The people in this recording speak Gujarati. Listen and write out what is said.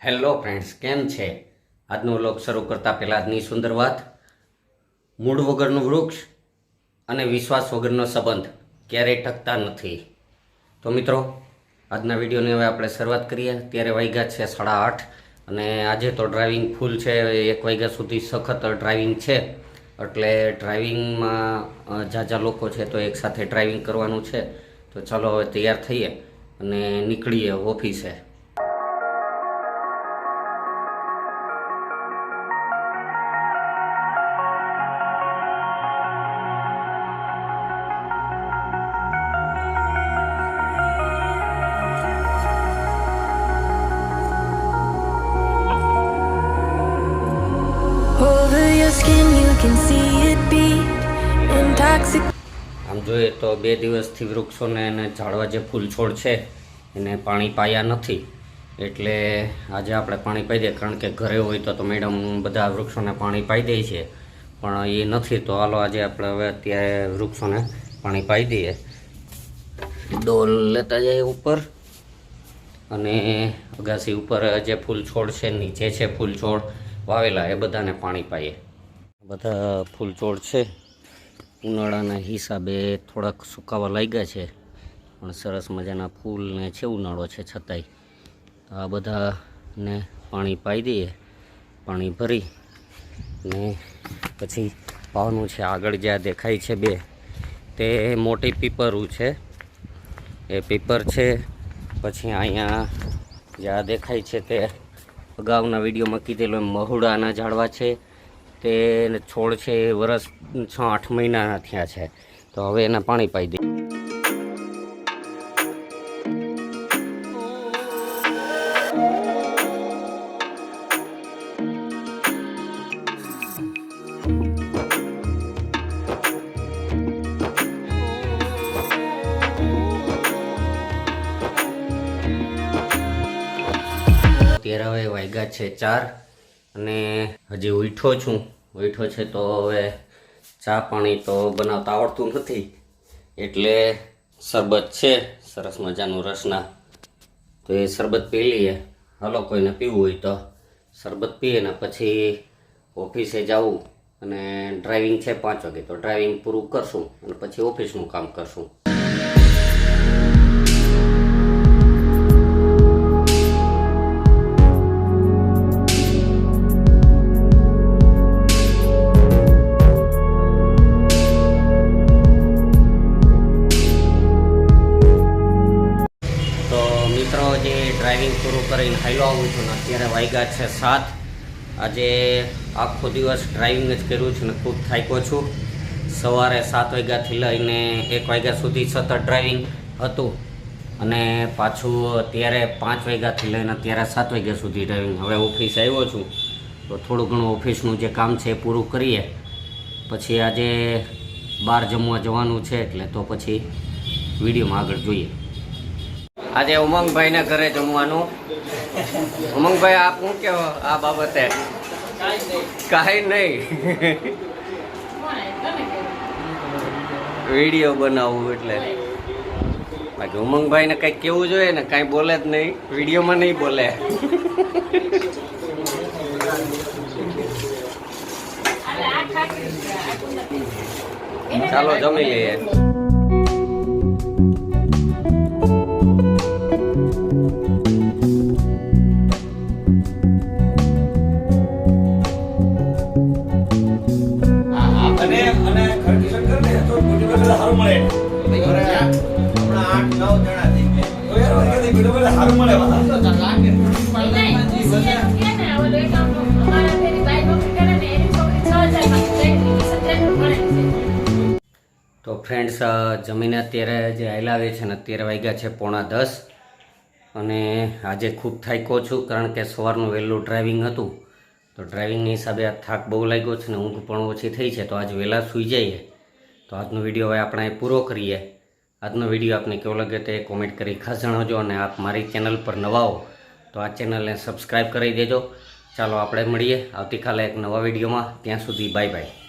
હેલો ફ્રેન્ડ્સ, કેમ છે? આજનો વ્લોગ શરૂ કરતાં પહેલાં આજની સુંદર વાત: મૂળ વગરનું વૃક્ષ અને વિશ્વાસ વગરનો સંબંધ ક્યારેય ટકતા નથી. તો મિત્રો, આજના વિડીયોની હવે આપણે શરૂઆત કરીએ. ત્યારે વાગ્યા છે 8:30 અને આજે તો ડ્રાઇવિંગ ફૂલ છે. 1 વાગ્યા સુધી સખત ડ્રાઇવિંગ છે. એટલે ડ્રાઇવિંગમાં ઝાઝા લોકો છે તો એકસાથે ડ્રાઇવિંગ કરવાનું છે. તો ચાલો હવે તૈયાર થઈએ અને નીકળીએ ઓફિસે. આમ જોઈએ તો 2 દિવસથી વૃક્ષોને અને ઝાડવા જે ફૂલ છોડ છે એને પાણી પાયા નથી. એટલે આજે આપણે પાણી પાઈ દઈએ, કારણ કે ઘરે હોય તો મેડમ બધા વૃક્ષોને પાણી પાઈ દે છે, પણ એ નથી. તો હાલો આજે આપણે હવે અત્યારે વૃક્ષોને પાણી પાઈ દઈએ. ડોલ લેતા જઈએ ઉપર અને અગાસી ઉપર જે ફૂલ છોડ છે, નીચે છે ફૂલ છોડ વાવેલા, એ બધાને પાણી પાઈએ. બધા ફૂલ છોડ છે ઉનાળાના હિસાબે થોડાક સુકાવા લાગ્યા છે, પણ સરસ મજાના ફૂલ ને છે. ઉનાળો છે છતાંય તો આ બધાને પાણી પાઈ દઈએ. પાણી ભરી ને પછી પાવાનું છે. આગળ જ્યાં દેખાય છે 2, તે મોટી પીપરું છે, એ પીપર છે. પછી અહીંયા જ્યાં દેખાય છે તે અગાઉના વિડીયોમાં કીધેલું મહુડાના ઝાડવા છે. તે છોડ છે એ વર્ષ 6-8 મહિનાના થયા છે. તો હવે એને પાણી પાઈ દઈએ. અત્યારે હવે વાગ્યા છે 4 અને હજી ઉઠ્યો છું. ઉઠ્યો છે તો હવે ચા પાણી તો બનાવતા આવડતું નથી, એટલે શરબત છે સરસ મજાનું રસના, તો એ શરબત પી લઈએ. હાલો, કોઈને પીવું હોય તો શરબત પીએ ને પછી ઓફિસે જવું. અને ડ્રાઇવિંગ છે 5 વાગે, તો ડ્રાઇવિંગ પૂરું કરશું અને પછી ઓફિસનું કામ કરશું. ડ્રાઇવિંગ પૂરું કરીને હાલ્યો આવું છું ને અત્યારે વાગ્યા છે 7. આજે આખો દિવસ ડ્રાઇવિંગ જ કર્યું છે ને ખૂબ થાક્યો છું. સવારે 7 વાગ્યાથી લઈને 1 વાગ્યા સુધી સતત ડ્રાઇવિંગ હતું અને પાછું અત્યારે 5 વાગ્યાથી લઈને અત્યારે 7 વાગ્યા સુધી ડ્રાઇવિંગ. હવે ઓફિસ આવ્યો છું તો થોડું ઘણું ઓફિસનું જે કામ છે એ પૂરું કરીએ. પછી આજે બહાર જમવા જવાનું છે, એટલે તો પછી વિડીયોમાં આગળ જોઈએ. આજે ઉમંગભાઈના ઘરે જમવાનું. ઉમંગભાઈ, આપ શું કહો આ બાબતે? કાંઈ નહીં, વિડીયો બનાવવું એટલે. બાકી ઉમંગભાઈને કંઈક કેવું જોઈએ ને, કાંઈ બોલે જ નહીં, વિડીયોમાં નહીં બોલે. ચાલો જમી લઈએ. તો ફ્રેન્ડ્સ, જમીને અત્યારે જે હાલાવે છે ને અત્યારે વાગ્યા છે 9:45 અને આજે ખૂબ થાક્યો છું, કારણ કે સવારનું વહેલું ડ્રાઇવિંગ હતું. તો ડ્રાઇવિંગની હિસાબે આ થાક બહુ લાગ્યો છે ને ઊંઘ પણ ઓછી થઈ છે. તો આજે વહેલા સૂઈ જઈએ. તો આજનો વિડીયો હવે આપણે પૂરો કરીએ. આજનો વિડીયો આપને કેવો લાગે તે કોમેન્ટ કરી ખાસ જણાવજો. અને આપ મારી ચેનલ પર નવા હો તો આ ચેનલને સબસ્ક્રાઈબ કરી દેજો. ચાલો આપણે મળીએ આવતીકાલે એક નવા વિડીયોમાં. ત્યાં સુધી બાય બાય.